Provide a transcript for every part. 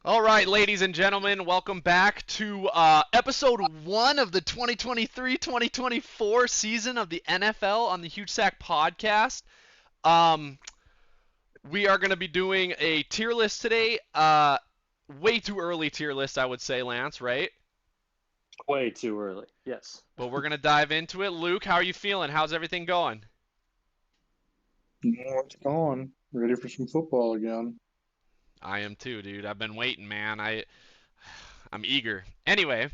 All right, ladies and gentlemen, welcome back to episode 1 of the 2023-2024 season of the NFL on the Huge Sack podcast. Um, we are going to be doing a tier list today. Way too early tier list, I would say, Lance, right? Way too early. Yes. But we're going to dive into it. Luke, how are you feeling? How's everything going? It's going. Ready for some football again. I am too, dude. I've been waiting, man. I'm eager. Anyway,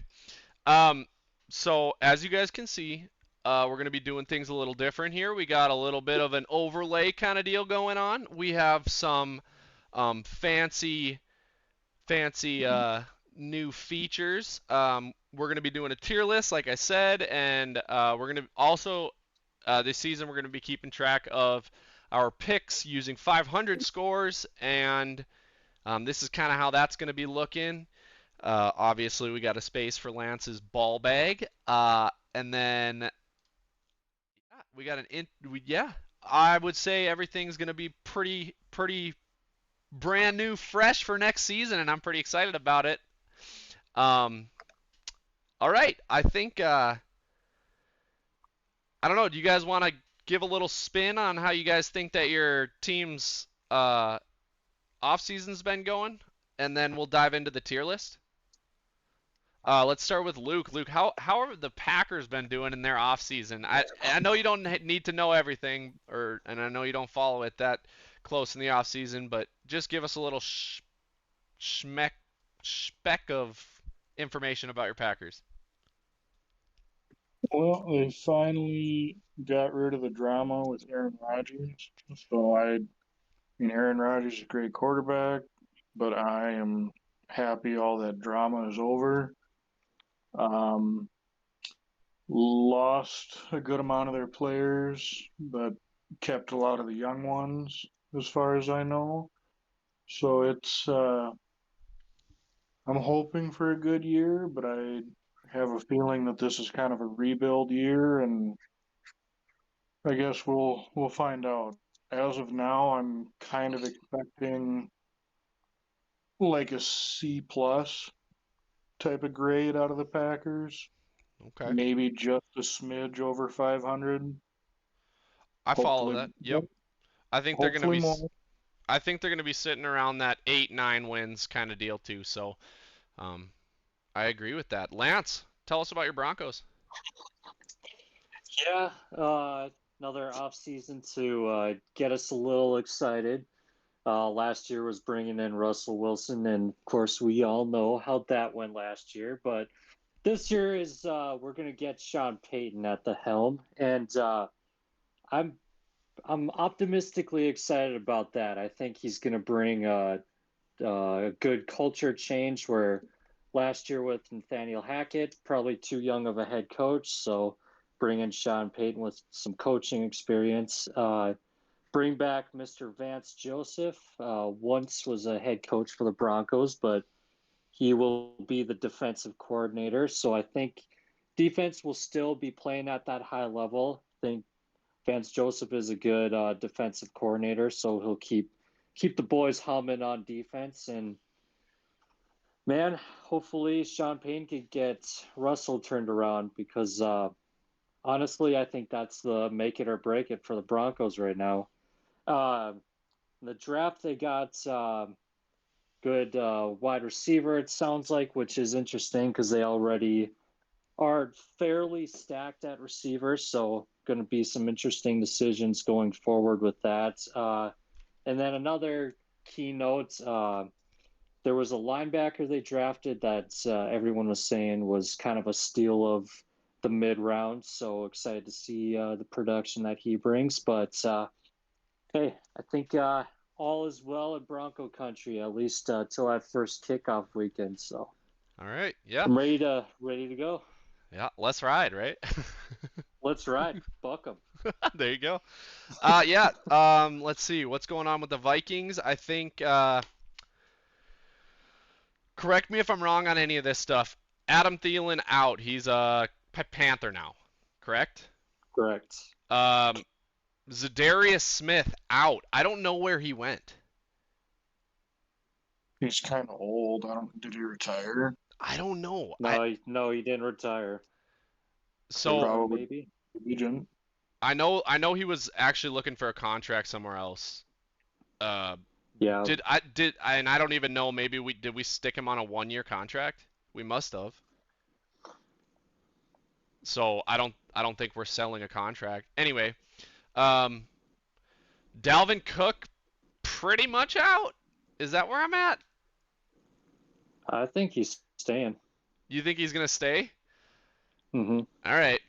Um, so as you guys can see, we're going to be doing things a little different here. We got a little bit of an overlay kind of deal going on. We have some fancy new features. We're going to be doing a tier list, like I said, and we're going to also this season we're going to be keeping track of our picks using 500 scores, and this is kind of how that's going to be looking. Obviously, we got a space for Lance's ball bag, and then yeah, we got yeah. I would say everything's gonna be pretty brand new, fresh for next season, and I'm pretty excited about it. Um, all right, I think I don't know. Do you guys want to give a little spin on how you guys think that your team's off season's been going, and then we'll dive into the tier list? Let's start with Luke. Luke, how have the Packers been doing in their off season? I know you don't need to know everything, and I know you don't follow it that close in the off season, but just give us a little schmeck speck of information about your Packers. Well, they finally got rid of the drama with Aaron Rodgers. So Aaron Rodgers is a great quarterback, but I am happy all that drama is over. Um, Lost a good amount of their players, but kept a lot of the young ones, as far as I know. So I'm hoping for a good year, but I have a feeling that this is kind of a rebuild year, and I guess we'll find out. As of now, I'm kind of expecting like a C plus type of grade out of the Packers, Okay, maybe just a smidge over 500. I follow Hopefully, that. Yep, I think they're gonna hopefully be. more. I think they're gonna be sitting around that 8-9 wins kind of deal too. So, um, I agree with that. Lance, tell us about your Broncos. Yeah. Another off season to get us a little excited. Last year was bringing in Russell Wilson, and of course we all know how that went last year. But this year is we're going to get Sean Payton at the helm, and I'm I'm optimistically excited about that. I think he's going to bring a good culture change where last year with Nathaniel Hackett, probably too young of a head coach. So bring in Sean Payton with some coaching experience. Bring back Mr. Vance Joseph. Once was a head coach for the Broncos, but he will be the defensive coordinator. So I think defense will still be playing at that high level. I think Vance Joseph is a good defensive coordinator, so he'll keep the boys humming on defense. And man, hopefully Sean Payne could get Russell turned around because honestly, I think that's the make it or break it for the Broncos right now. Uh, in the draft, they got good wide receiver, it sounds like, which is interesting because they already are fairly stacked at receivers. So, going to be some interesting decisions going forward with that. And then another keynote there was a linebacker they drafted that everyone was saying was kind of a steal of the mid round. So excited to see the production that he brings. But hey, I think all is well in Bronco country, at least till that first kickoff weekend. So All right, yeah, I'm ready to go. yeah, let's ride, right? Let's ride. Buck 'em. There you go. Yeah. Let's see what's going on with the Vikings. I think. Correct me if I'm wrong on any of this stuff. Adam Thielen out. He's a Panther now. Correct. Correct. Um, Zadarius Smith out. I don't know where he went. He's kind of old. Did he retire? I don't know. No, he didn't retire. So Cleveland, Probably maybe. agent. I know he was actually looking for a contract somewhere else. Uh, Yeah, and I don't even know. Maybe we stick him on a 1-year contract? We must have. So I don't think we're selling a contract. Anyway, um, Dalvin Cook pretty much out. Is that where I'm at? I think he's staying. You think he's gonna stay? Hmm. All right.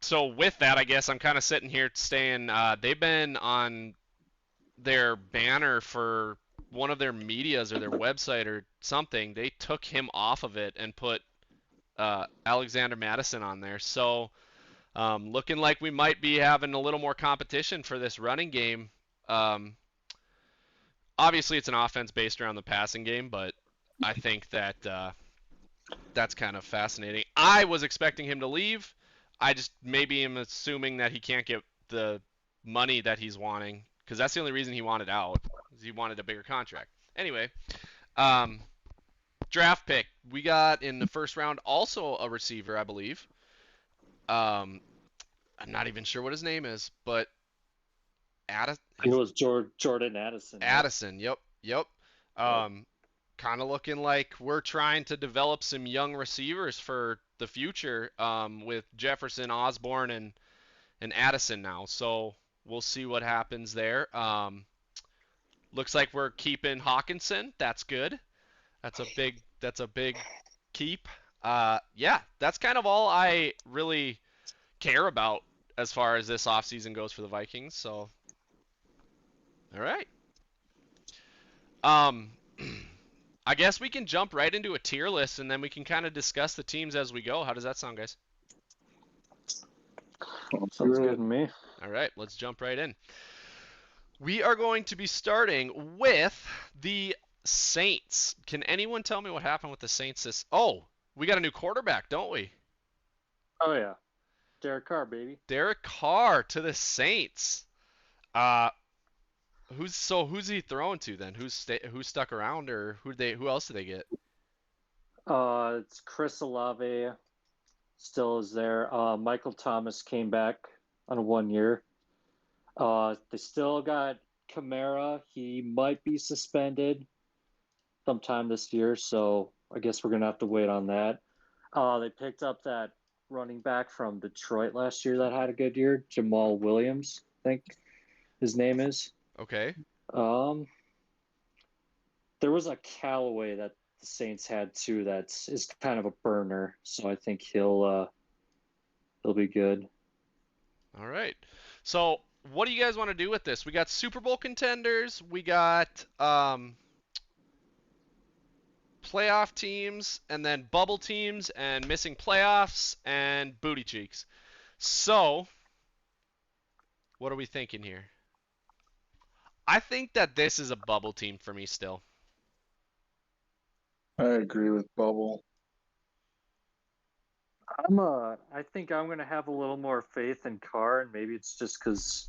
So with that, I guess I'm kind of sitting here saying they've been on their banner for one of their medias or their website or something. They took him off of it and put Alexander Madison on there. So looking like we might be having a little more competition for this running game. Um, Obviously, it's an offense based around the passing game, but I think that that's kind of fascinating. I was expecting him to leave. I just maybe am assuming that he can't get the money that he's wanting because that's the only reason he wanted out. Is he wanted a bigger contract. Anyway, um, draft pick we got in the first round also a receiver, I believe. Um, I'm not even sure what his name is, but It was Jordan Addison. Right? Addison. Yep, yep. Um, kind of looking like we're trying to develop some young receivers for the future with Jefferson, Osborne, and Addison now. So we'll see what happens there. Looks like we're keeping Hawkinson. That's good. That's a big keep. Yeah, that's kind of all I really care about as far as this offseason goes for the Vikings. So, all right. Um, I guess we can jump right into a tier list and then we can kind of discuss the teams as we go. How does that sound, guys? Sounds good to me. All right, let's jump right in. We are going to be starting with the Saints. Can anyone tell me what happened with the Saints Oh, we got a new quarterback, don't we? Oh yeah, Derek Carr, baby. Derek Carr to the Saints. Uh, who's he throwing to then? Who's stuck around or who else did they get? It's Chris Olave still is there. Michael Thomas came back on 1 year. They still got Kamara. He might be suspended sometime this year, so I guess we're gonna have to wait on that. They picked up that running back from Detroit last year that had a good year, Jamal Williams, I think his name is. Okay. Um, there was a Callaway that the Saints had too that is kind of a burner, so I think he'll be good. All right. So, what do you guys want to do with this? We got Super Bowl contenders, we got playoff teams, and then bubble teams, and missing playoffs, and booty cheeks. So, what are we thinking here? I think that this is a bubble team for me still. I agree with Bubble. I think I'm gonna have a little more faith in Carr, and maybe it's just because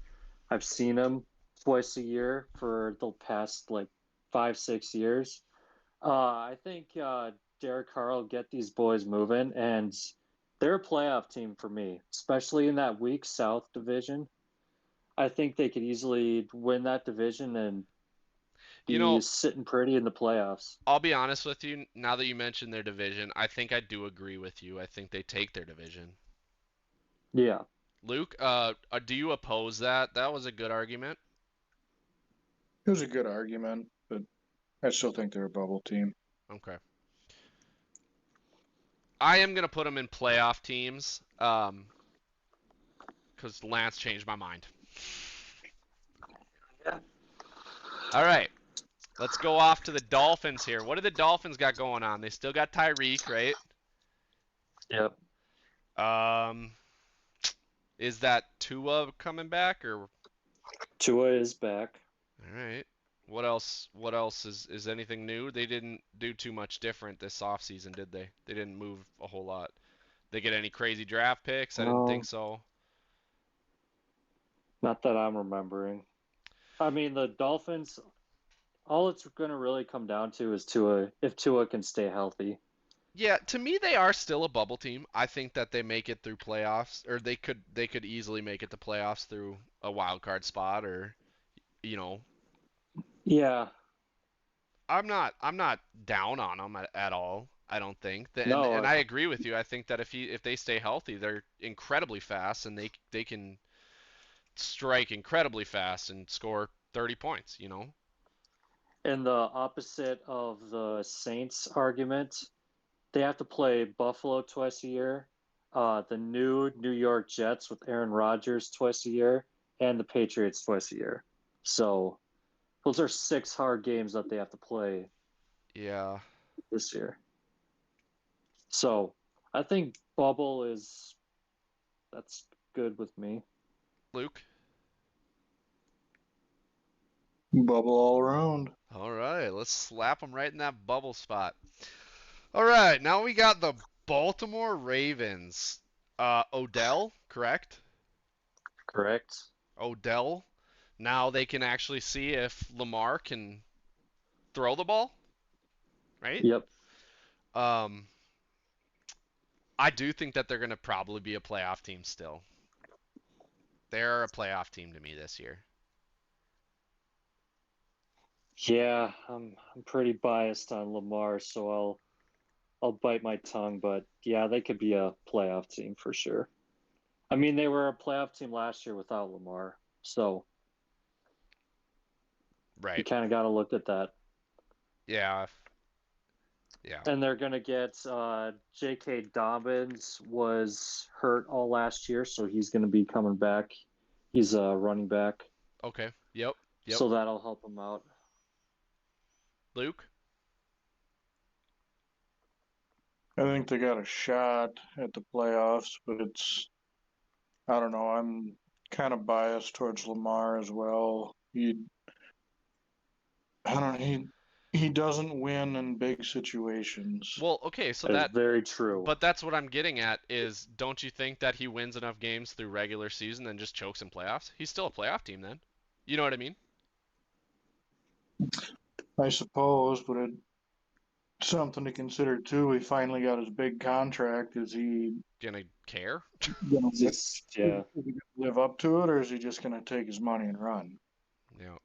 I've seen him twice a year for the past like 5-6 years. I think Derek Carr will get these boys moving, and they're a playoff team for me, especially in that weak South division. I think they could easily win that division and You be know, sitting pretty in the playoffs. I'll be honest with you, now that you mentioned their division, I think I do agree with you. I think they take their division. Yeah. Luke, do you oppose that? That was a good argument. It was a good argument, but I still think they're a Bubble team. Okay. I am gonna put them in playoff teams, because Lance changed my mind. Yeah. All right, let's go off to the Dolphins here. What do the Dolphins got going on? They still got Tyreek, right? Yep. Is that Tua coming back or? Tua is back. All right. What else? What else is anything new? They didn't do too much different this offseason, did they? They didn't move a whole lot. They get any crazy draft picks? I didn't think so. Not that I'm remembering. I mean, the Dolphins, all it's going to really come down to is Tua, if Tua can stay healthy. Yeah, to me they are still a bubble team. I think that they make it through playoffs, or they could easily make it to playoffs through a wild card spot, or you know, Yeah, I'm not down on them at all. I don't think that, and no, I agree with you. I think that if they stay healthy, they're incredibly fast, and they can strike incredibly fast and score 30 points. in the opposite of the Saints argument, they have to play Buffalo twice a year, the New York Jets with Aaron Rodgers twice a year, and the Patriots twice a year. So those are 6 hard games that they have to play Yeah, this year. So I think bubble is that's good with me. Luke. Bubble all around. All right, let's slap them right in that bubble spot. All right, now we got the Baltimore Ravens. Odell, correct? Correct. Odell. Now they can actually see if Lamar can throw the ball, right? Yep. Um, I do think that they're going to probably be a playoff team still. They're a playoff team to me this year. Yeah, I'm pretty biased on Lamar, so I'll bite my tongue, but yeah, they could be a playoff team for sure. I mean, they were a playoff team last year without Lamar, so you Right. kind of got to look at that. Yeah. Yeah. And they're gonna get J.K. Dobbins was hurt all last year, so he's gonna be coming back. He's a running back, Okay. Yep. Yep. so that'll help him out. Luke? I think they got a shot at the playoffs, but I don't know. I'm kind of biased towards Lamar as well. I don't know, he doesn't win in big situations. Well, okay, so That's very true. but that's what I'm getting at is don't you think that he wins enough games through regular season and just chokes in playoffs? He's still a playoff team then. You know what I mean? I suppose, but it's something to consider too. He finally got his big contract. Is he Gonna care? gonna Yeah. live up to it, or is he just gonna take his money and run? Yeah.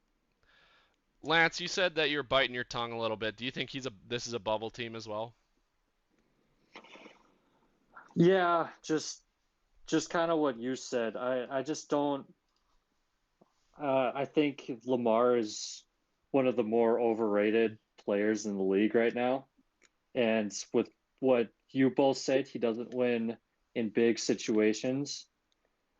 Lance, you said that you're biting your tongue a little bit. Do you think this is a bubble team as well? Yeah, just kind of what you said. I just don't. I think Lamar is one of the more overrated players in the league right now. And with what you both said, he doesn't win in big situations.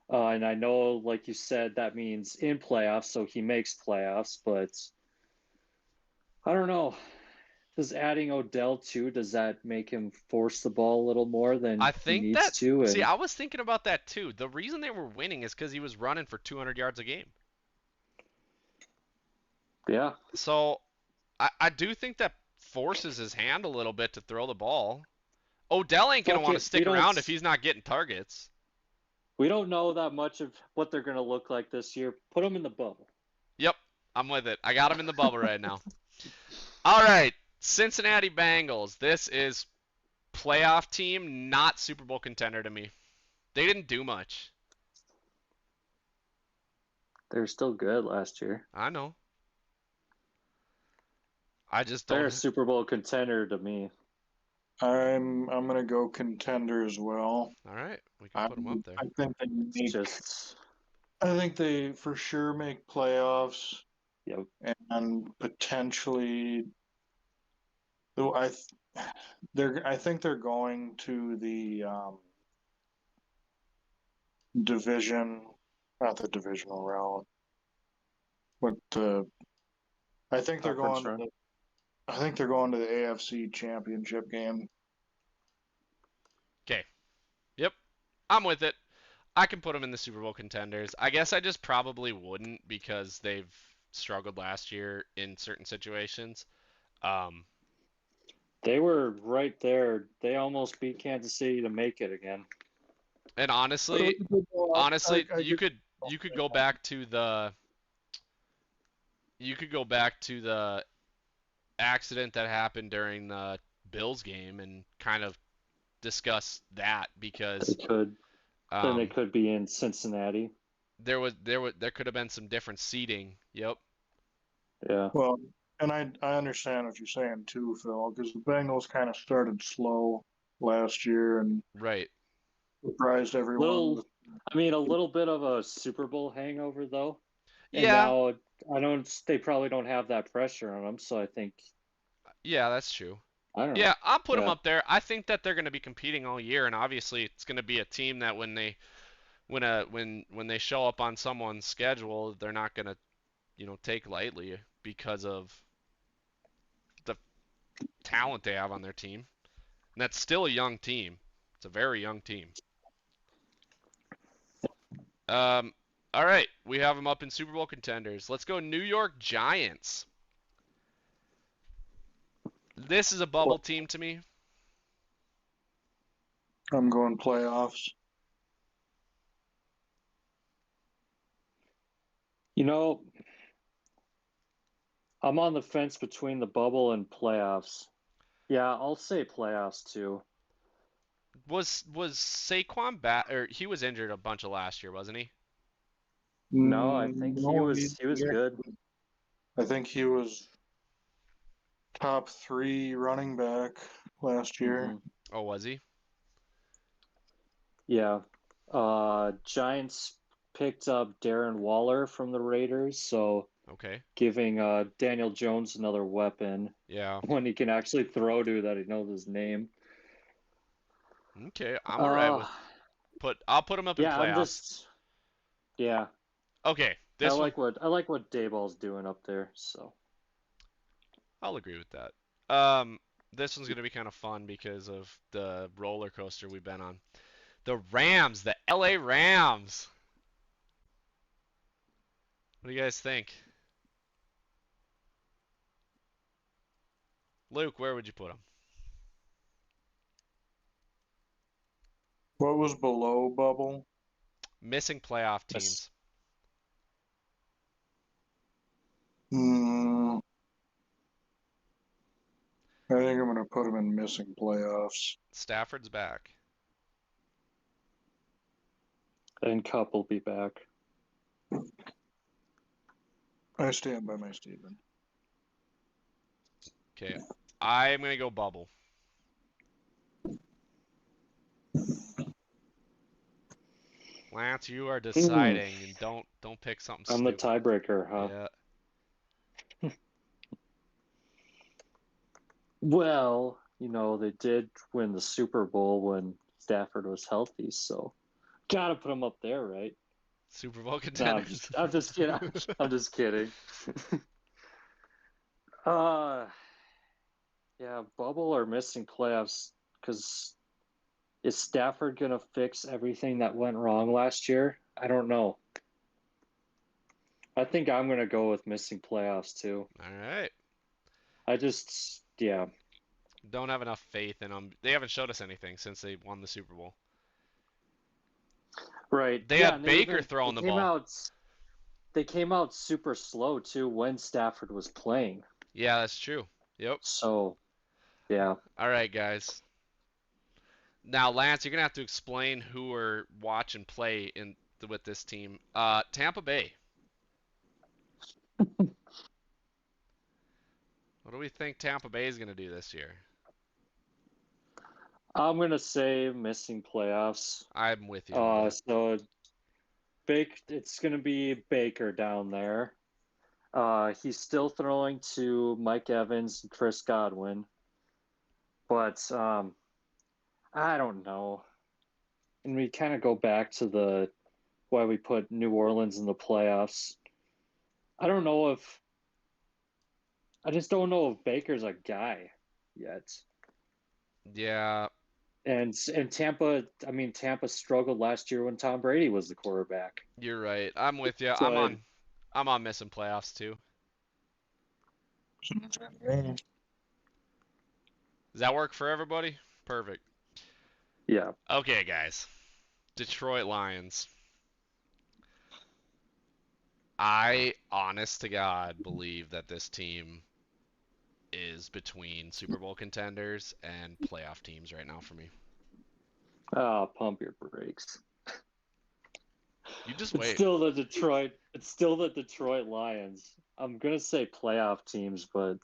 And I know, like you said, that means in playoffs, so he makes playoffs. But I don't know. Does adding Odell too, does that make him force the ball a little more than I he think needs that to? see, And I was thinking about that too. The reason they were winning is because he was running for 200 yards a game. yeah, So I do think that forces his hand a little bit to throw the ball. Odell ain't gonna fuck want to it. stick around if he's not getting targets. We don't know that much of what they're going to look like this year. Put them in the bubble. Yep, I'm with it. I got him in the bubble right now. All right, Cincinnati Bengals. This is playoff team, not Super Bowl contender to me. They didn't do much. They were still good last year. I know. I just They're a don't. Super Bowl contender to me. I'm gonna go contender as well. All right, we can put them up there. I think they It's make, just, I think they for sure make playoffs yep. and potentially. Though I think they're going to the division, not the divisional round, but I think they're Conference going. run. I think they're going to the AFC Championship game. Okay. Yep, I'm with it. I can put them in the Super Bowl contenders. I guess I just probably wouldn't because they've struggled last year in certain situations. Um, They were right there. They almost beat Kansas City to make it again. and honestly, you could go back to the accident that happened during the Bills game and kind of discuss that They because could. Then they um, could be in Cincinnati. there could have been some different seating. Yep. Yeah. Well, and I understand what you're saying too, Phil, because the Bengals kind of started slow last year and Right. surprised everyone Little, with. I mean, a little bit of a Super Bowl hangover though, and Yeah. now I don't. They probably don't have that pressure on them, so I think Yeah, that's true. I don't know. Yeah, I'll put them Yeah. up there. I think that they're going to be competing all year, and obviously it's going to be a team that when they show up on someone's schedule, they're not going to take lightly because of the talent they have on their team. And that's still a young team. It's a very young team. Um, all right, we have them up in Super Bowl contenders. Let's go New York Giants. This is a bubble Well, team to me. I'm going playoffs. you know, I'm on the fence between the bubble and playoffs. Yeah, I'll say playoffs too. Was Saquon back or he was injured a bunch of last year, wasn't he? No, I think No, he was good. I think he was top 3 running back last year. Hmm. Oh, was he? Yeah. Giants picked up Darren Waller from the Raiders, so Okay. giving Daniel Jones another weapon, Yeah. one he can actually throw to that he knows his name. Okay. I'm all right Uh, with I'll put him up in yeah, I'm playoffs. just yeah. Okay. This one I like what Dayball's doing up there. So I'll agree with that. Um, this one's gonna be kind of fun because of the roller coaster we've been on. The Rams, the LA Rams. What do you guys think? Luke, where would you put them? What was below bubble? Missing playoff that's- teams. Hmm, I think I'm going to put him in missing playoffs. Stafford's back. and Cup will be back. I stand by my statement. Okay. I'm gonna go bubble. Lance, you are Hmm. deciding, and don't pick something I'm the stupid. tiebreaker, huh? Yeah. Well, they did win the Super Bowl when Stafford was healthy, so gotta put him up there, right? Super Bowl No, contenders. I'm just kidding. I'm just kidding. uh, yeah, bubble or missing playoffs? Because is Stafford gonna fix everything that went wrong last year? I don't know. I think I'm gonna go with missing playoffs too. All right. Yeah, Don't have enough faith in them. They haven't showed us anything since they won the Super Bowl. right. They Yeah, had and Baker throwing the ball. they came out super slow too when Stafford was playing. Yeah, that's true. Yep. So yeah. All right, guys. Now, Lance, you're gonna have to explain who we're watching play in with this team. Tampa Bay. What do we think Tampa Bay is gonna do this year? I'm gonna say missing playoffs. I'm with you on that. So it's gonna be Baker down there. He's still throwing to Mike Evans and Chris Godwin, but I don't know. And we kind of go back to the why we put New Orleans in the playoffs. I don't know if I just don't know if Baker's a guy yet. Yeah, And Tampa, I mean Tampa struggled last year when Tom Brady was the quarterback. you're right. I'm with you. So I'm on missing playoffs too. Does that work for everybody? Perfect. yeah. Okay, guys. Detroit Lions. I, honest to God, believe that this team is between Super Bowl contenders and playoff teams right now for me. Pump your brakes. You just It's wait. still the Detroit. It's still the Detroit Lions. I'm gonna say playoff teams, but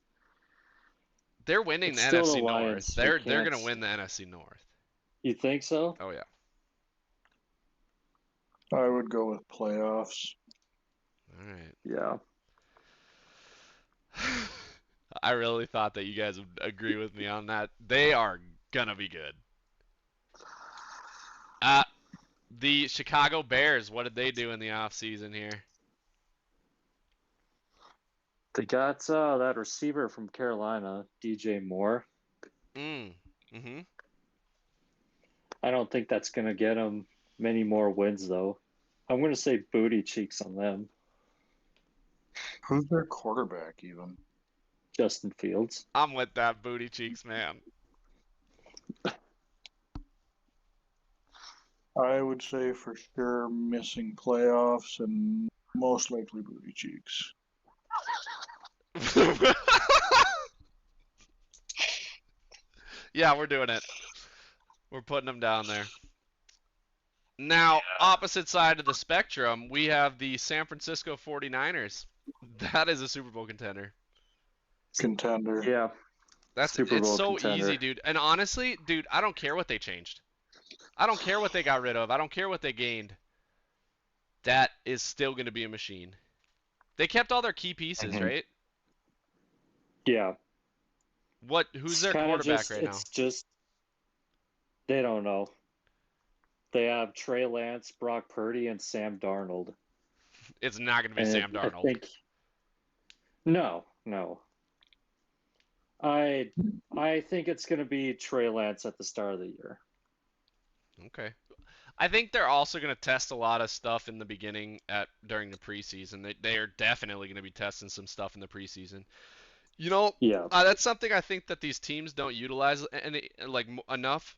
They're winning it's the still the NFC North. Lions. They're You gonna can't- win the NFC North. You think so? Oh yeah. I would go with playoffs. All right. Yeah. I really thought that you guys would agree with me on that. They are gonna be good. The Chicago Bears, what did they do in the offseason here? They got that receiver from Carolina, DJ Moore. Mm-hmm. I don't think that's gonna get them many more wins, though. I'm gonna say booty cheeks on them. Who's their quarterback even? Justin Fields. I'm with that booty cheeks, man. I would say for sure missing playoffs and most likely booty cheeks. Yeah, we're doing it. We're putting them down there. Now, opposite side of the spectrum, we have the San Francisco 49ers. That is a Super Bowl contender. Contender. Yeah. It's Super Bowl so contender. easy, dude. And honestly, dude, I don't care what they changed. I don't care what they got rid of. I don't care what they gained. That is still going to be a machine. They kept all their key pieces, Mhm. right? Yeah. Who's It's their kinda quarterback just, right now? It's just they don't know. They have Trey Lance, Brock Purdy, and Sam Darnold. It's not going to be And Sam Darnold. I think no. I think it's going to be Trey Lance at the start of the year. Okay. I think they're also going to test a lot of stuff in the beginning during the preseason. They are definitely going to be testing some stuff in the preseason. You know, Yeah. that's something I think that these teams don't utilize enough.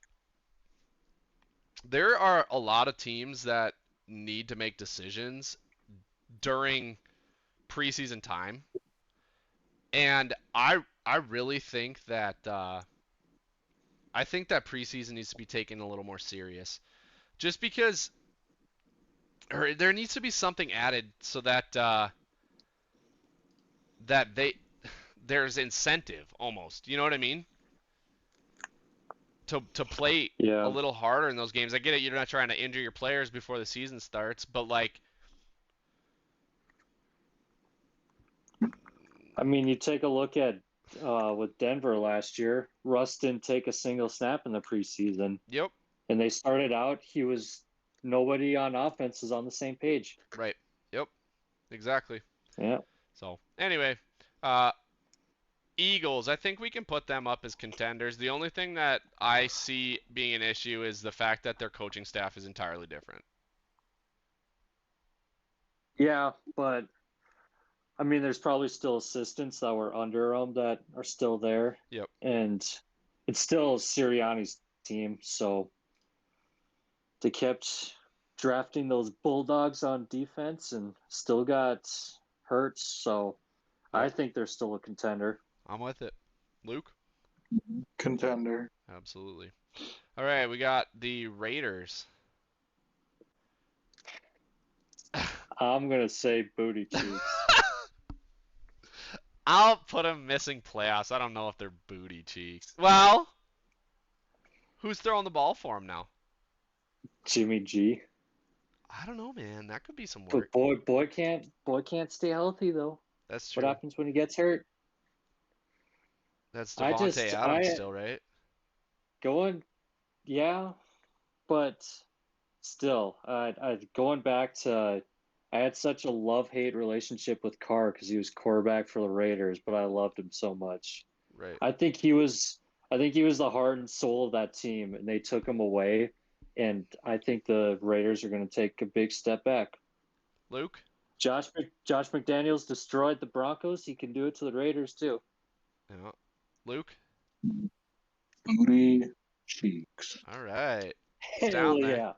There are a lot of teams that need to make decisions during preseason time, and I really think that preseason needs to be taken a little more serious, just because there needs to be something added so that there's incentive almost. You know what I mean? To play Yeah. a little harder in those games. I get it, you're not trying to injure your players before the season starts, but like, I mean, you take a look at with Denver last year. Russ didn't take a single snap in the preseason, yep, and they started out. Nobody on offense is on the same page. right, yep, exactly. Yeah. So anyway, Eagles, I think we can put them up as contenders. The only thing that I see being an issue is the fact that their coaching staff is entirely different. Yeah, but I mean, there's probably still assistants that were under them that are still there. Yep. And it's still Sirianni's team, so they kept drafting those Bulldogs on defense and still got Hurts, so I think they're still a contender. I'm with it. Luke? Contender. Absolutely. All right, we got the Raiders. I'm going to say booty cheeks. I'll put them missing playoffs. I don't know if they're booty cheeks. Well, who's throwing the ball for them now? Jimmy G. I don't know, man. That could be some But work. boy can't stay healthy though. That's true. What happens when he gets hurt? That's I Devontae just- Adams I- still, right? Yeah, but still, going back to, I had such a love-hate relationship with Carr because he was quarterback for the Raiders, but I loved him so much. Right. I think he was the heart and soul of that team, and they took him away, and I think the Raiders are going to take a big step back. Luke? Josh McDaniels destroyed the Broncos. He can do it to the Raiders too. Yeah. Luke? Booty cheeks. All right. Hell down there. yeah!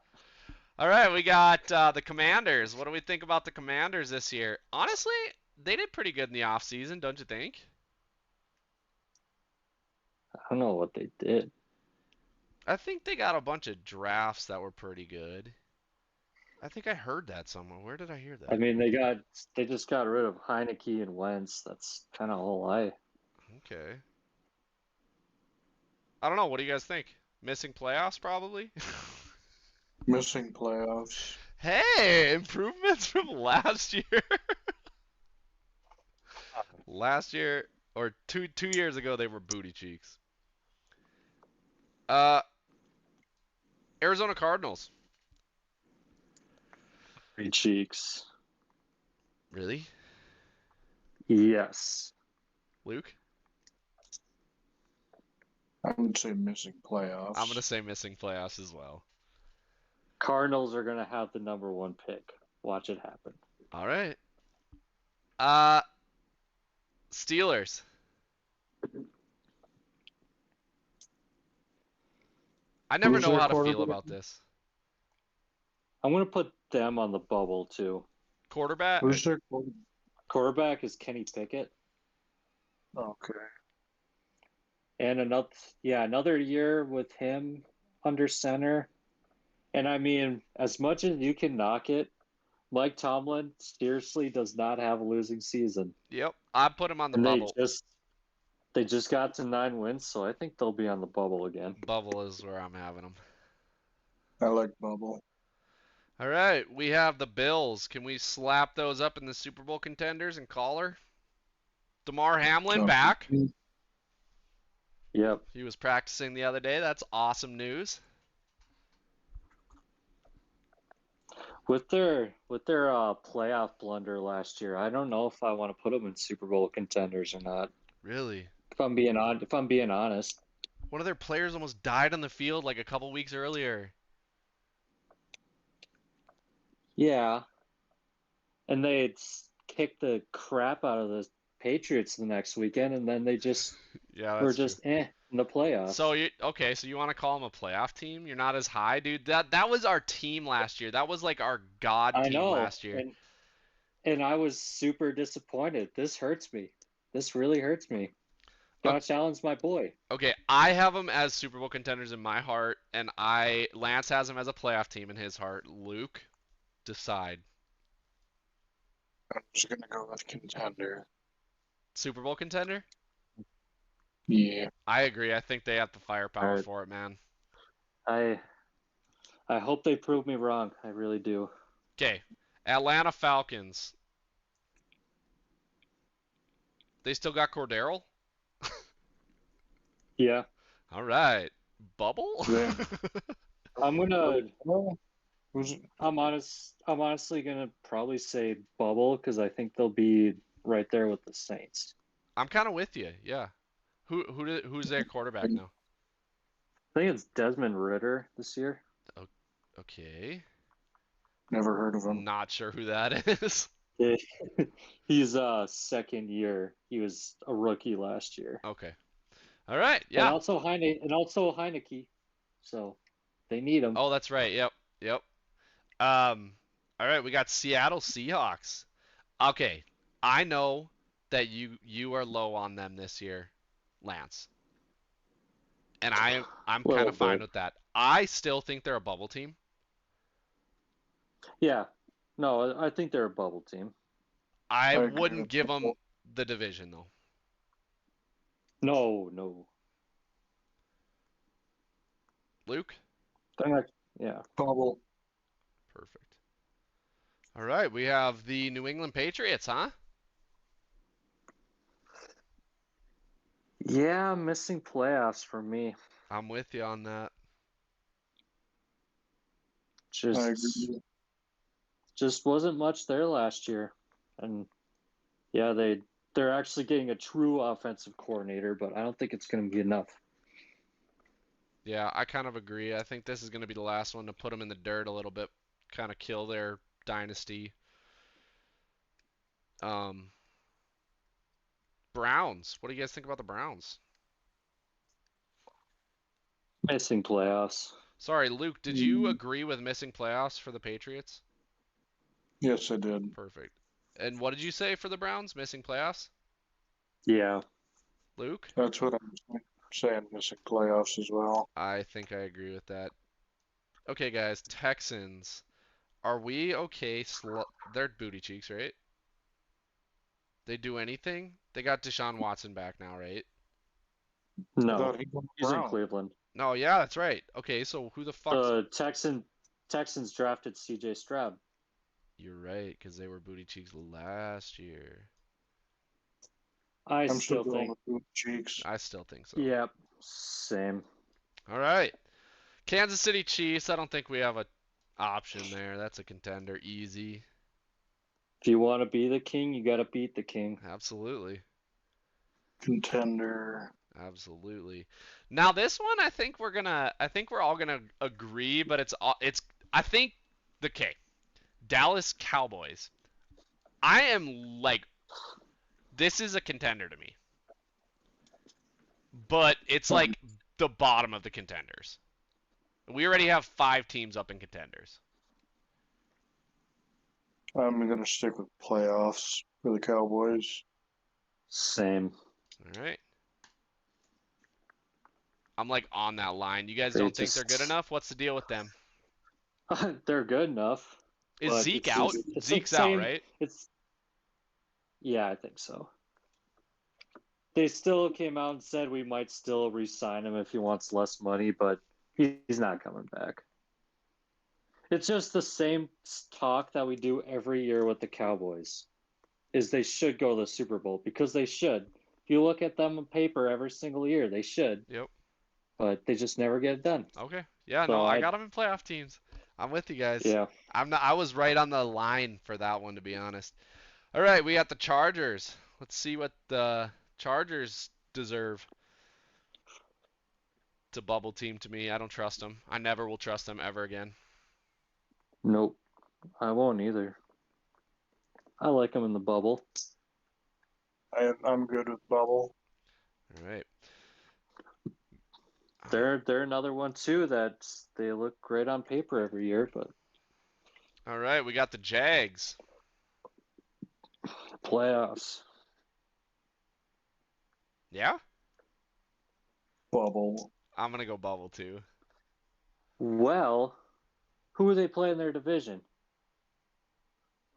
All right, we got the Commanders. What do we think about the Commanders this year? Honestly, they did pretty good in the offseason, don't you think? I don't know what they did. I think they got a bunch of drafts that were pretty good. I think I heard that somewhere. Where did I hear I that? mean, they just got rid of Heineke and Wentz. That's kind of all I. Okay. I don't know. What do you guys think? Missing playoffs, probably? Missing playoffs. Hey, improvements from last year. Last year, or two years ago, they were booty cheeks. Uh, Arizona Cardinals. Three cheeks. Really? Yes. Luke? I would say missing playoffs. I'm gonna say missing playoffs as well. Cardinals are gonna have the number one pick. Watch it happen. All right. Uh, Steelers. I never Who's know their how to feel quarterback? about this. I'm gonna put them on the bubble too. Quarterback. Who's their quarterback? Quarterback is Kenny Pickett, Okay. and another year with him under center. And I mean, as much as you can knock it, Mike Tomlin seriously does not have a losing season, Yep. I put him on the and bubble. they just got to 9 wins, so I think they'll be on the bubble again. Bubble is where I'm having them. I like bubble. All right. We have the Bills. Can we slap those up in the Super Bowl contenders and caller? Damar Hamlin back. Yep. He was practicing the other day. That's awesome news. With their playoff blunder last year, I don't know if I want to put them in Super Bowl contenders or not. Really? If I'm being honest. One of their players almost died on the field like a couple weeks earlier. Yeah, and they kicked the crap out of the Patriots the next weekend, and then they just Yeah, were that's true. just in the playoffs. So you want to call them a playoff team? You're not as high, dude. That was our team last year. That was like our god I team know, last year. and I was super disappointed. This hurts me. This really hurts me. Josh Allen's my boy. Okay, I have them as Super Bowl contenders in my heart, and Lance has them as a playoff team in his heart. Luke, decide. I'm just gonna go with contender. Super Bowl contender? Yeah. I agree. I think they have the firepower Alright. for it, man. I hope they prove me wrong. I really do. Okay, Atlanta Falcons. They still got Cordero? Yeah, All right. Bubble? Yeah. I'm gonna. Who's I'm honestly gonna probably say bubble because I think they'll be right there with the Saints. I'm kind of with you. Yeah. Who's their quarterback now? I think it's Desmond Ritter this year. Okay. never heard of him? Not sure who that is. He's second year. He was a rookie last year. Okay. All right. And Yeah. also Heineke. So they need him. Oh, that's right. Yep. Yep. All right. We got Seattle Seahawks. Okay. I know that you are low on them this year, Lance. And I'm kind Little of fine bit. with that. I still think they're a bubble team. Yeah. No, I think they're a bubble team. I I agree wouldn't with give that. them the division though. No. Luke? They're not, yeah. Bubble. Perfect. All right, we have the New England Patriots, huh? Yeah, missing playoffs for me. I'm with you on that. I agree. Just wasn't much there last year. And yeah, they're actually getting a true offensive coordinator, but I don't think it's going to be enough. Yeah, I kind of agree. I think this is going to be the last one to put them in the dirt a little bit, kind of kill their dynasty. Browns. What do you guys think about the Browns? Missing playoffs. Sorry, Luke, did you agree with missing playoffs for the Patriots? Yes, I did. Perfect. And what did you say for the Browns? Missing playoffs? Yeah. Luke? That's what I'm saying. saying missing playoffs as well. I think I agree with that. Okay, guys, Texans. Are we okay? They're booty cheeks, right? They do anything? They got Deshaun Watson back now, right? I No, thought he was he's in Brown. Cleveland. No, yeah, that's right. Okay, so who the fuck's... The Texans drafted C.J. Stroud. You're right, because they were booty cheeks last year. I I'm still still going think. with Booty Cheeks. I still think so. Yep, same. All right. Kansas City Chiefs. I don't think we have a option there. That's a contender. Easy. If you want to be the king, you got to beat the king. Absolutely. Contender. Absolutely. Now this one, I think we're all gonna agree, but I think Dallas Cowboys. I am like, this is a contender to me, but it's like the bottom of the contenders. We already have 5 teams up in contenders. I'm going to stick with playoffs for the Cowboys. Same. All right. I'm like on that line. You guys They don't think they're just- good enough? What's the deal with them? They're good enough. Is but Zeke it's out? just- it's Zeke's the same- out, right? Yeah, I think so. They still came out and said we might still re-sign him if he wants less money, but he's not coming back. It's just the same talk that we do every year with the Cowboys. Is they should go to the Super Bowl because they should. If you look at them on paper every single year, they should. Yep. But they just never get it done. Okay. Yeah, So no, I I- got them in playoff teams. I'm with you guys. Yeah. I was right on the line for that one, to be honest. All right, we got the Chargers. Let's see what the Chargers deserve. It's a bubble team to me. I don't trust them. I never will trust them ever again. Nope. I won't either. I like them in the bubble. I'm good with bubble. All right. They're another one too that they look great on paper every year, but All right, we got the Jags. playoffs. Yeah? Bubble. I'm going to go bubble too. Well, who are they playing in their division?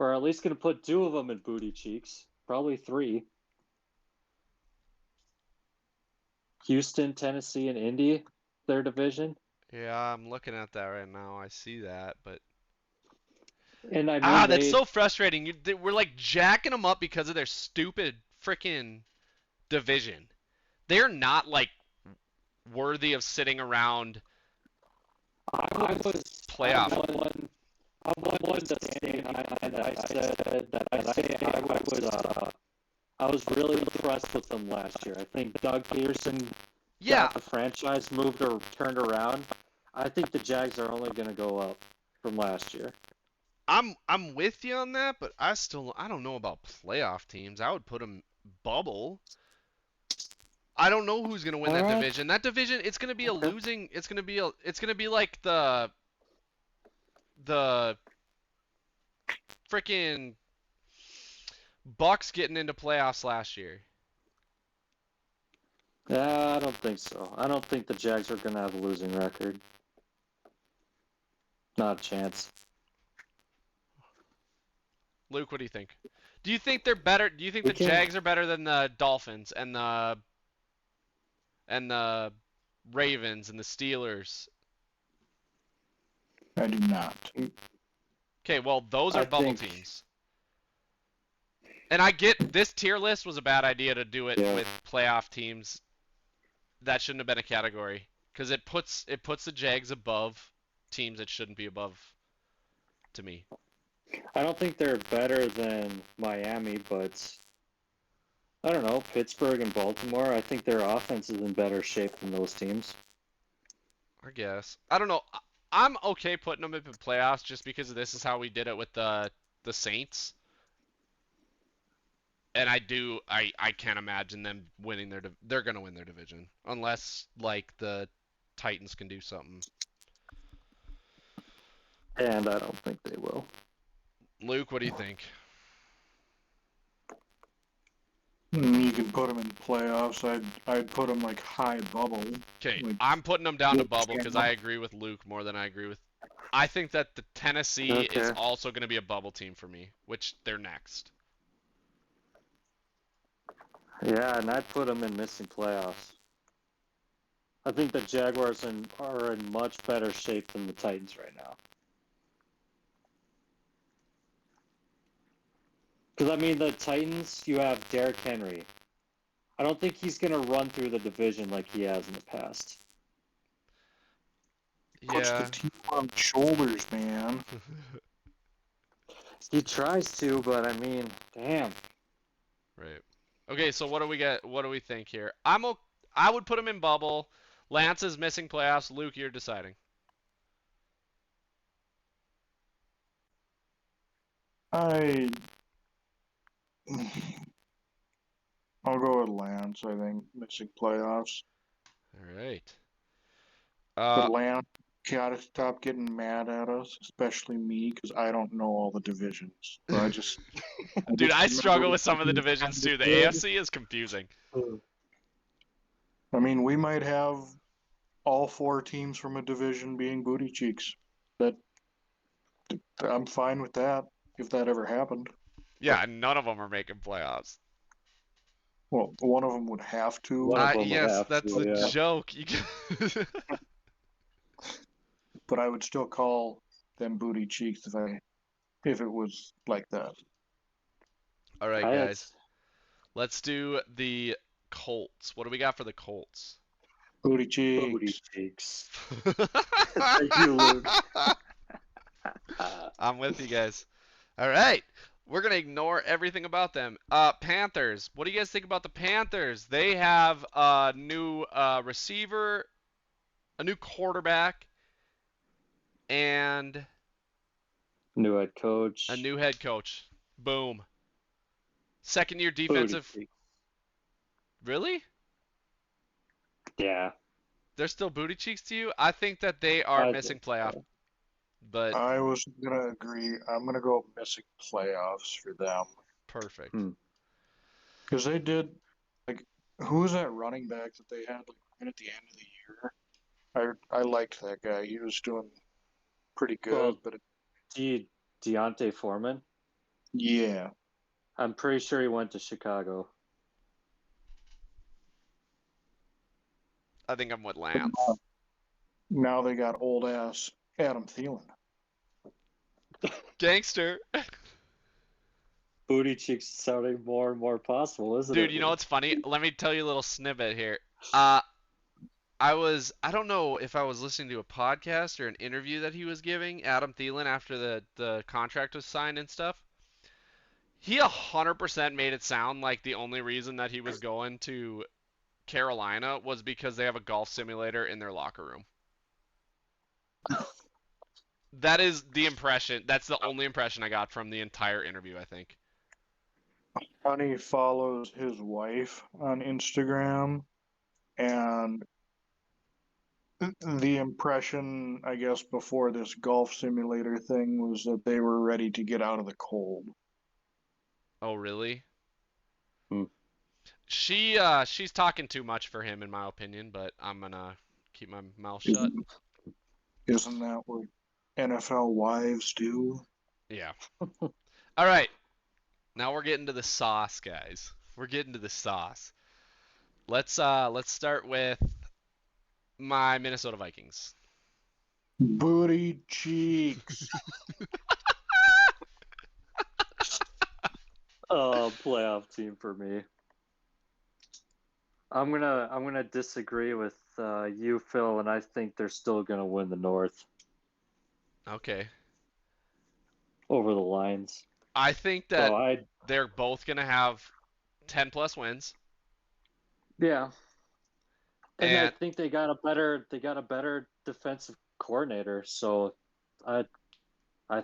Or at least going to put 2 of them in booty cheeks. Probably 3. Houston, Tennessee, and Indy, their division. Yeah, I'm looking at that right now. I see that, but And I mean, that's so frustrating. We're like jacking them up because of their stupid freaking division. They're not like worthy of sitting around I was playoff. I'm one to stand behind that. I was really impressed with them last year. I think Doug Peterson Yeah, got the franchise moved or turned around. I think the Jags are only going to go up from last year. I'm with you on that, but I don't know about playoff teams. I would put them bubble. I don't know who's gonna win that Alright. division. That division, it's gonna be a Okay. losing. It's gonna be like the freaking Bucks getting into playoffs last year. Yeah, I don't think so. I don't think the Jags are going to have a losing record. Not a chance. Luke, what do you think? Do you think they're better? Do you think We the can- Jags are better than the Dolphins and the Ravens and the Steelers? I do not. Okay, well, those are I bubble think- teams. And I get this tier list was a bad idea to do it Yeah. with playoff teams. That shouldn't have been a category because it puts the Jags above teams that shouldn't be above to me. I don't think they're better than Miami, but I don't know. Pittsburgh and Baltimore, I think their offense is in better shape than those teams. I guess. I don't know. I'm okay putting them in playoffs just because this is how we did it with the Saints. And I can't imagine them winning they're going to win their division unless like the Titans can do something. And I don't think they will. Luke, what do you think? Me can put them in playoffs. I'd put them like high bubble. Okay, Like, I'm putting them down to Luke bubble because Campbell. I agree with Luke more than I agree with. I think that the Tennessee is Okay. also going to be a bubble team for me, which they're next. Yeah, and I'd put them in missing playoffs. I think the Jaguars are in much better shape than the Titans right now. Because, I mean, the Titans, you have Derrick Henry. I don't think he's going to run through the division like he has in the past. Puts the Yeah. team on shoulders, man. He tries to, but I mean, damn. Right. Okay, so what do we get? What do we think here? I would put him in bubble. Lance is missing playoffs. Luke, you're deciding. I'll go with Lance. I think missing playoffs, All right. but Lance gotta stop getting mad at us, especially me, because I don't know all the divisions. So Dude, I remember struggle with some of the when divisions too. The good. AFC is confusing. I mean, we might have all 4 teams from a division being booty cheeks. That I'm fine with that if that ever happened. Yeah, none of them are making playoffs. Well, one of them would have to. One of them would Yes, have that's to, the yeah. joke. You can... But I would still call them booty cheeks if it was like that. All right, I had- guys. Let's do the Colts. What do we got for the Colts? Booty cheeks. Booty cheeks. Thank you, Luke. I'm with you guys. All right. We're going to ignore everything about them. Panthers. What do you guys think about the Panthers? They have a new receiver, a new quarterback, and New head coach. a new head coach. Boom. Second year Booty defensive. cheeks. Really? Yeah. They're still booty cheeks to you? I think that they are I missing think playoff. so. But I was gonna agree. I'm gonna go missing playoffs for them perfect. because they did. Like, who was that running back that they had like right at the end of the year? I liked that guy. He was doing pretty good, Well, but Deontay Foreman. yeah, I'm pretty sure he went to Chicago. I think I'm with Lance. now they got old ass Adam Thielen. Gangster. Booty cheeks is sounding more and more possible, isn't it? Dude, you know what's funny? Let me tell you a little snippet here. I don't know if I was listening to a podcast or an interview that he was giving, Adam Thielen, after the contract was signed and stuff. He 100% made it sound like the only reason that he was going to Carolina was because they have a golf simulator in their locker room. That is the impression. That's the only impression I got from the entire interview, I think. Honey follows his wife on Instagram, and the impression, I guess, before this golf simulator thing was that they were ready to get out of the cold. Oh, really? Hmm. She's talking too much for him, in my opinion, but I'm gonna keep my mouth shut. Isn't that what NFL wives do? Yeah. All right. Now we're getting to the sauce, guys. We're getting to the sauce. Let's start with my Minnesota Vikings. Booty cheeks. Playoff team for me. I'm gonna disagree with you, Phil, and I think they're still gonna win the North Okay. over the Lions. I think that So they're both gonna have 10 plus wins. yeah, and I And think they got a better defensive coordinator. So I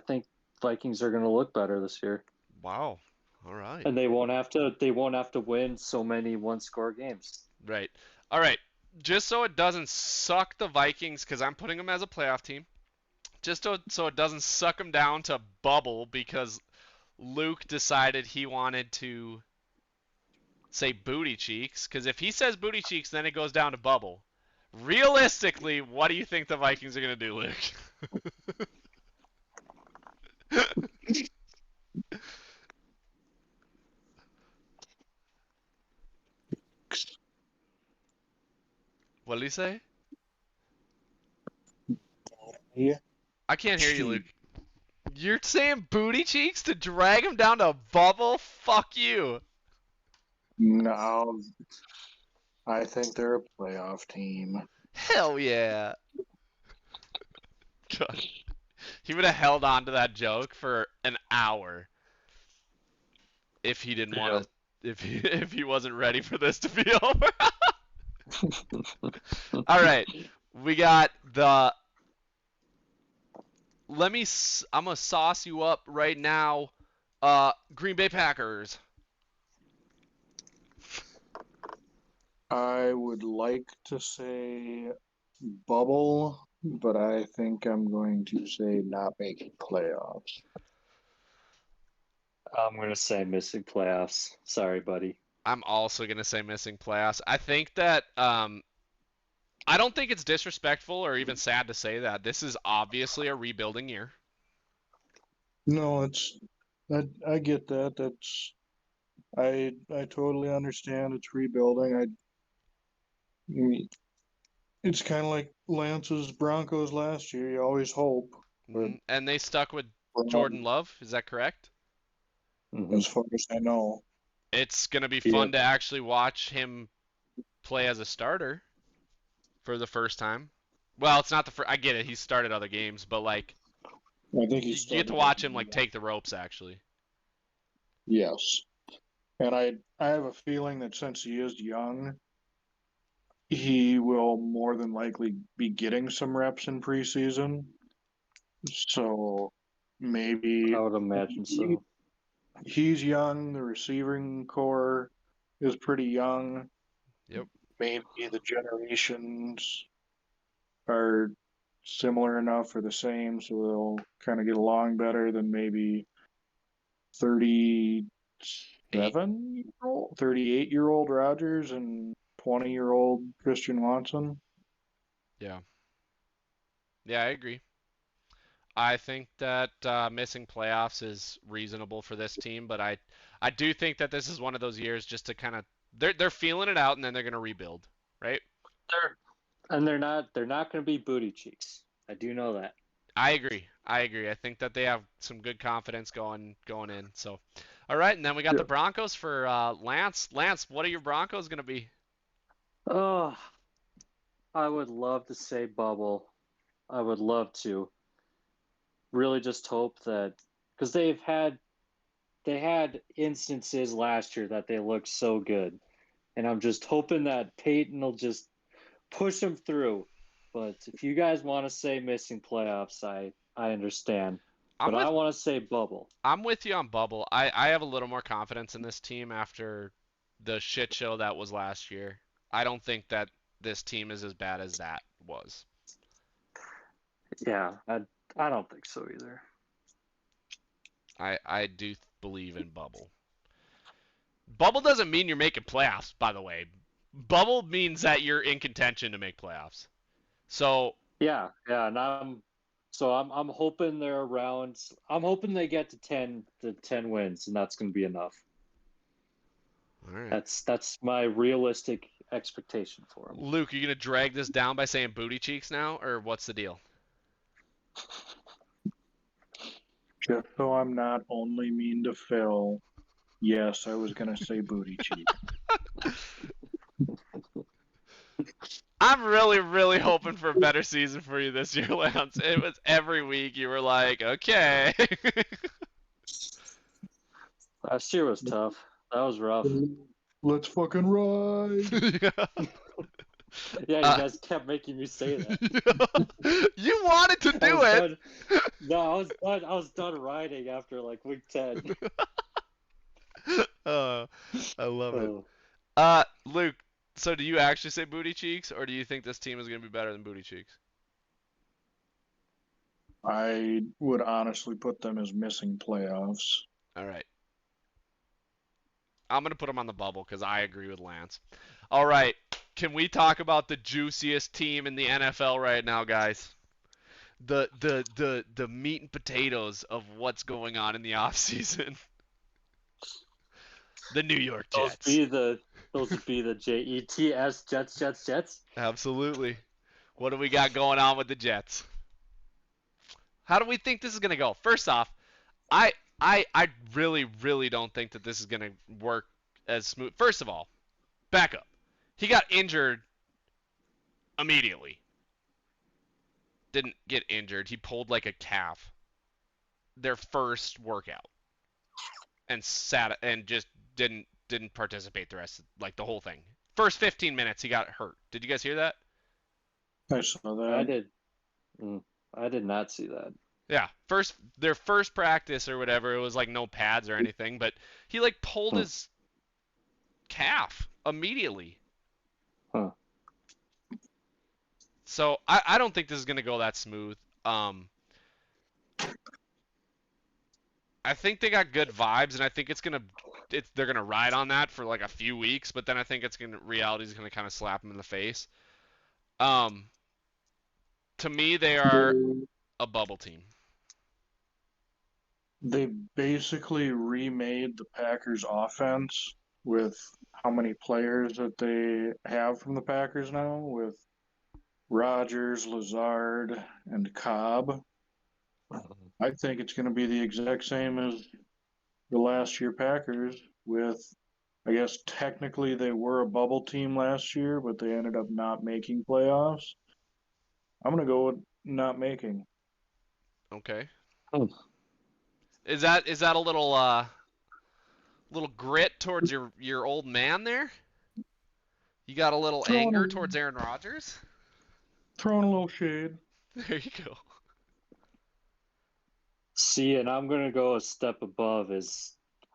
think Vikings are gonna look better this year, wow. All right. and they won't have to win so many one-score games. Right. All right. Just so it doesn't suck the Vikings, because I'm putting them as a playoff team. Just so it doesn't suck them down to bubble, because Luke decided he wanted to say booty cheeks, because if he says booty cheeks, then it goes down to bubble. Realistically, what do you think the Vikings are gonna do, Luke? What did he say? Yeah. I can't hear you, Luke. You're saying booty cheeks to drag him down to bubble? Fuck you. No, I think they're a playoff team. Hell yeah. God. He would have held on to that joke for an hour if he didn't want to. If he wasn't ready for this to be over. All right, we got the. I'm gonna sauce you up right now. Green Bay Packers. I would like to say bubble, but I think I'm going to say not making playoffs. I'm gonna say missing playoffs. Sorry, buddy. I'm also gonna say missing playoffs. I think that I don't think it's disrespectful or even sad to say that this is obviously a rebuilding year. No, I get that. I totally understand it's rebuilding. It's kind of like Lance's Broncos last year. You always hope, but And they stuck with Jordan Love. Is that correct? as far as I know, It's gonna be fun to actually watch him play as a starter for the first time. Well, it's not the first. I get it. He's started other games, but like I think you get to watch him like take the ropes actually. Yes, and I have a feeling that since he is young, he will more than likely be getting some reps in preseason. So maybe I would imagine so. he's young. The receiving core is pretty young. Yep. Maybe the generations are similar enough or the same, so they'll kind of get along better than maybe 38-year-old Rodgers and 20-year-old Christian Watson. Yeah. Yeah, I agree. I think that missing playoffs is reasonable for this team, but I do think that this is one of those years just to kind of they're feeling it out and then they're gonna rebuild, right? They're not going to be booty cheeks. I do know that. I agree. I agree. I think that they have some good confidence going in. So, all right, and then we got the Broncos for Lance. Lance, what are your Broncos gonna be? Oh, I would love to say bubble. I would love to. Really just hope that because they had instances last year that they looked so good. And I'm just hoping that Peyton will just push them through. But if you guys want to say missing playoffs, I understand. But I want to say bubble. I'm with you on bubble. I have a little more confidence in this team after the shit show that was last year. I don't think that this team is as bad as that was. Yeah, I don't think so either. I do believe in bubble. Bubble doesn't mean you're making playoffs, by the way. Bubble means that you're in contention to make playoffs. So yeah, and I'm hoping they're around. I'm hoping they get to 10 wins, and that's going to be enough. All right. That's my realistic expectation for them. Luke, you gonna drag this down by saying booty cheeks now, or what's the deal? Just so I'm not only mean to Phil, yes, I was gonna say booty cheek. I'm really, really hoping for a better season for you this year, Lance. It was every week you were like, okay. Last year was tough. That was rough. Let's fucking ride. Yeah, you guys kept making me say that. You wanted to do it. No, I was done riding after like week 10. I love it. Luke, so do you actually say booty cheeks, or do you think this team is going to be better than booty cheeks? I would honestly put them as missing playoffs. All right. I'm gonna put him on the bubble because I agree with Lance. All right, can we talk about the juiciest team in the NFL right now, guys? The meat and potatoes of what's going on in the offseason. The New York Those Jets. would be the Jets, Jets. Absolutely. What do we got going on with the Jets? How do we think this is gonna go? First off, I really, really don't think that this is gonna work as smooth. First of all, back up. He got injured immediately. Didn't get injured. He pulled like a calf their first workout and sat and just didn't participate the rest of, like the whole thing. First 15 minutes he got hurt. Did you guys hear that? I saw that. I did. I did not see that. Yeah, their first practice or whatever, it was like no pads or anything, but he like pulled his calf immediately. Huh. So I don't think this is gonna go that smooth. I think they got good vibes, and I think they're gonna ride on that for like a few weeks, but then I think reality's gonna kind of slap them in the face. To me, they are a bubble team. They basically remade the Packers offense with how many players that they have from the Packers now, with Rodgers, Lazard, and Cobb. I think it's going to be the exact same as the last year Packers with, I guess technically they were a bubble team last year, but they ended up not making playoffs. I'm going to go with not making. Okay. Hmm. Is that a little grit towards your old man there? You got a little anger towards Aaron Rodgers? Throwing a little shade. There you go. See, and I'm gonna go a step above.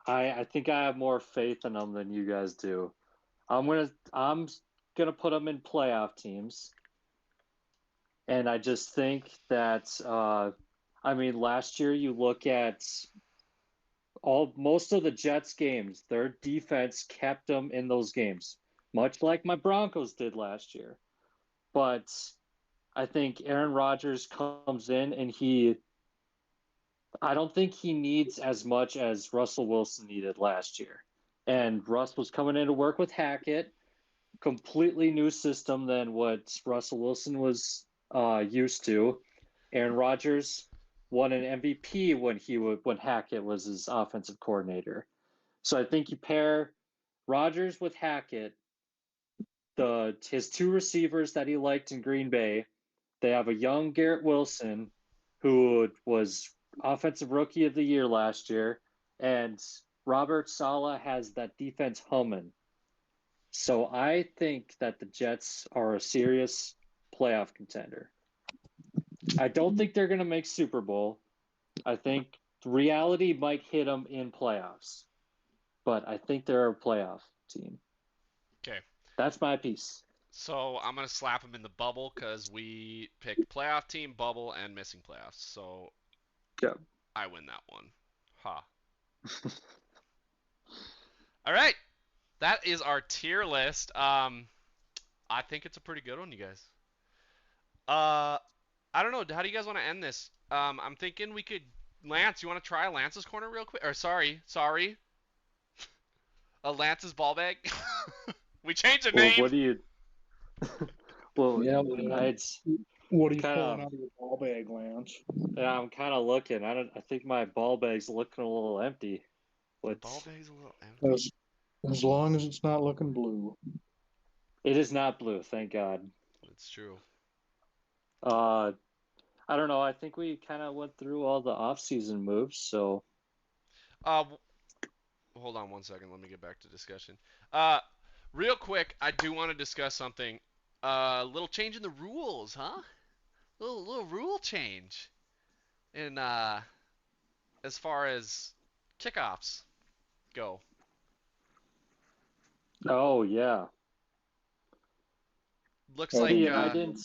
I think I have more faith in them than you guys do. I'm gonna put them in playoff teams, and I just think that I mean, last year you look at most of the Jets games, their defense kept them in those games, much like my Broncos did last year. But I think Aaron Rodgers comes in and I don't think he needs as much as Russell Wilson needed last year. And Russ was coming in to work with Hackett, completely new system than what Russell Wilson was used to. Aaron Rodgers won an MVP when Hackett was his offensive coordinator. So I think you pair Rodgers with Hackett, his two receivers that he liked in Green Bay. They have a young Garrett Wilson, who was offensive rookie of the year last year, and Robert Saleh has that defense humming. So I think that the Jets are a serious playoff contender. I don't think they're going to make Super Bowl. I think reality might hit them in playoffs, but I think they're a playoff team. Okay. That's my piece. So I'm gonna slap him in the bubble because we picked playoff team, bubble, and missing playoffs. So yeah, I win that one. Ha. All right, that is our tier list. I think it's a pretty good one, you guys. I don't know. How do you guys want to end this? I'm thinking we could. Lance, you want to try Lance's corner real quick? Or sorry. Lance's ball bag. We changed the name. What do you? Well, yeah. What are you kinda, pulling out of your ball bag, Lance? Yeah, I'm kind of looking. I think my ball bag's looking a little empty. Ball bag's a little empty. As long as it's not looking blue. It is not blue, thank God. It's true. I don't know. I think we kind of went through all the off-season moves, so. Hold on one second. Let me get back to discussion. Real quick, I do want to discuss something. Little change in the rules, huh? Little rule change in as far as kickoffs go. Oh yeah. Looks like I didn't.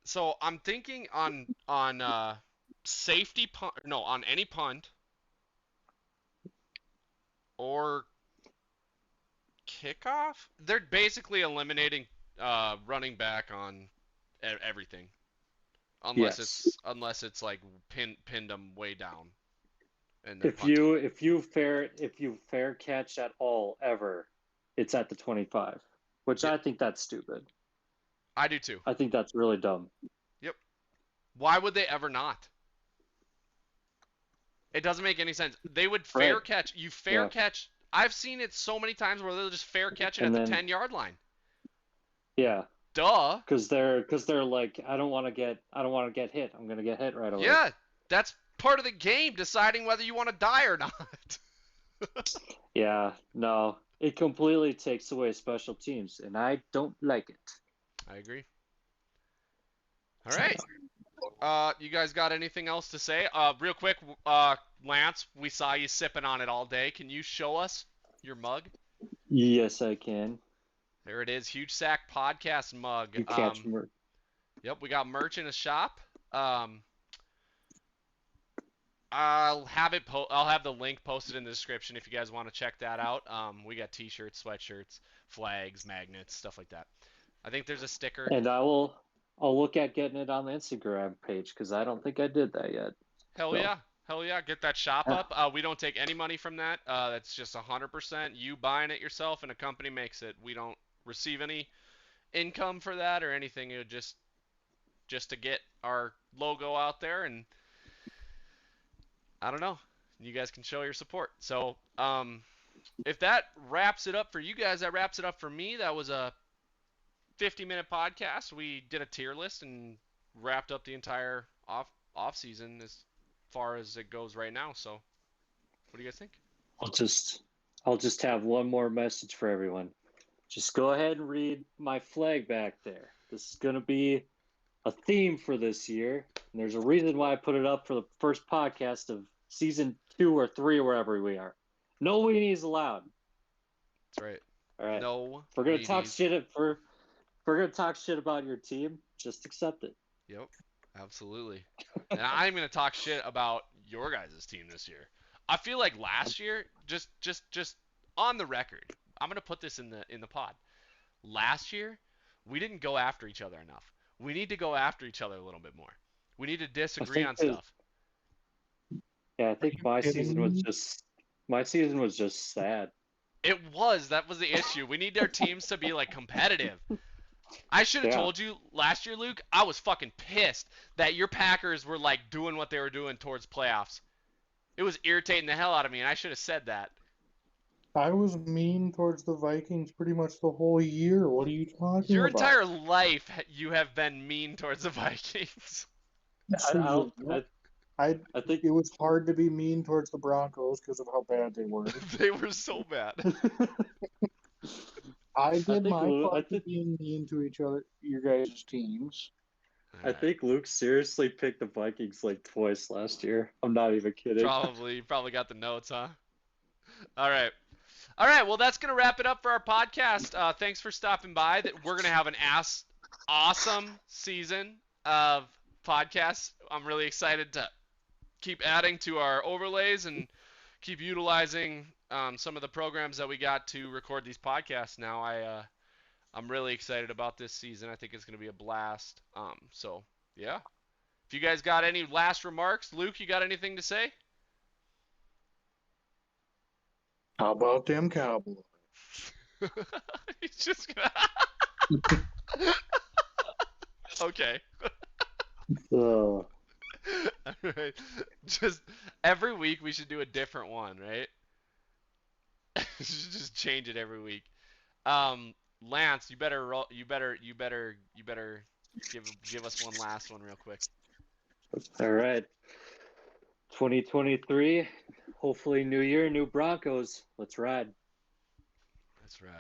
So I'm thinking on safety punt. No, on any punt. or kickoff. They're basically eliminating running back on everything, Yes. unless it's like pinned them way down and they're If punting. you fair catch at all ever, it's at the 25, which Yep. I think that's stupid. I do too. I think that's really dumb. Yep. Why would they ever not? It doesn't make any sense. They would fair Right. catch. You Yeah. catch. I've seen it so many times where they'll just fair catch it And at the then 10-yard line. yeah, Duh. because they're like, I don't want to get hit. I'm gonna get hit right away. Yeah, that's part of the game, deciding whether you want to die or not. Yeah, no, it completely takes away special teams, and I don't like it. I agree. All right. You guys got anything else to say? Real quick, Lance, we saw you sipping on it all day. Can you show us your mug? Yes, I can. There it is, Huge Sack Podcast mug. You catch me. Yep, we got merch in a shop. I'll have the link posted in the description if you guys want to check that out. We got t-shirts, sweatshirts, flags, magnets, stuff like that. I think there's a sticker. And I'll look at getting it on the Instagram page because I don't think I did that yet. Hell So. yeah. Hell yeah, get that shop up. We don't take any money from that. That's just 100% you buying it yourself and a company makes it. We don't receive any income for that or anything. It would just to get our logo out there, and I don't know. You guys can show your support. So, if that wraps it up for you guys, that wraps it up for me. That was a 50-minute podcast. We did a tier list and wrapped up the entire off season as far as it goes right now. So, what do you guys think? I'll just have one more message for everyone. Just go ahead and read my flag back there. This is going to be a theme for this year. And there's a reason why I put it up for the first podcast of season 2 or 3 or wherever we are. No weenies allowed. That's right. All right. No. If we're going to talk weenies. shit if we're going to talk shit about your team, just accept it. Yep. Absolutely. And I'm going to talk shit about your guys' team this year. I feel like last year, just on the record, I'm going to put this in the pod. Last year, we didn't go after each other enough. We need to go after each other a little bit more. We need to disagree on stuff. Yeah, I think my season was just sad. It was. That was the issue. We need our teams to be like competitive. I should have told you last year, Luke. I was fucking pissed that your Packers were like doing what they were doing towards playoffs. It was irritating the hell out of me, and I should have said that. I was mean towards the Vikings pretty much the whole year. What are you talking Your about? entire life, you have been mean towards the Vikings. I think it was hard to be mean towards the Broncos because of how bad they were. They were so bad. I did my part of being mean to each other, your guys' teams. I think Luke seriously picked the Vikings like twice last year. I'm not even kidding. You probably got the notes, huh? All right. Well, that's going to wrap it up for our podcast. Thanks for stopping by. We're going to have an awesome season of podcasts. I'm really excited to keep adding to our overlays and keep utilizing some of the programs that we got to record these podcasts now. I'm really excited about this season. I think it's going to be a blast. So, yeah. If you guys got any last remarks, Luke, you got anything to say? How about them Cowboys? He's just gonna... Okay. Oh. All right. Just every week we should do a different one, right? Just change it every week. Lance, you better give us one last one real quick. All right. 2023. Hopefully, new year, new Broncos. Let's ride. That's rad.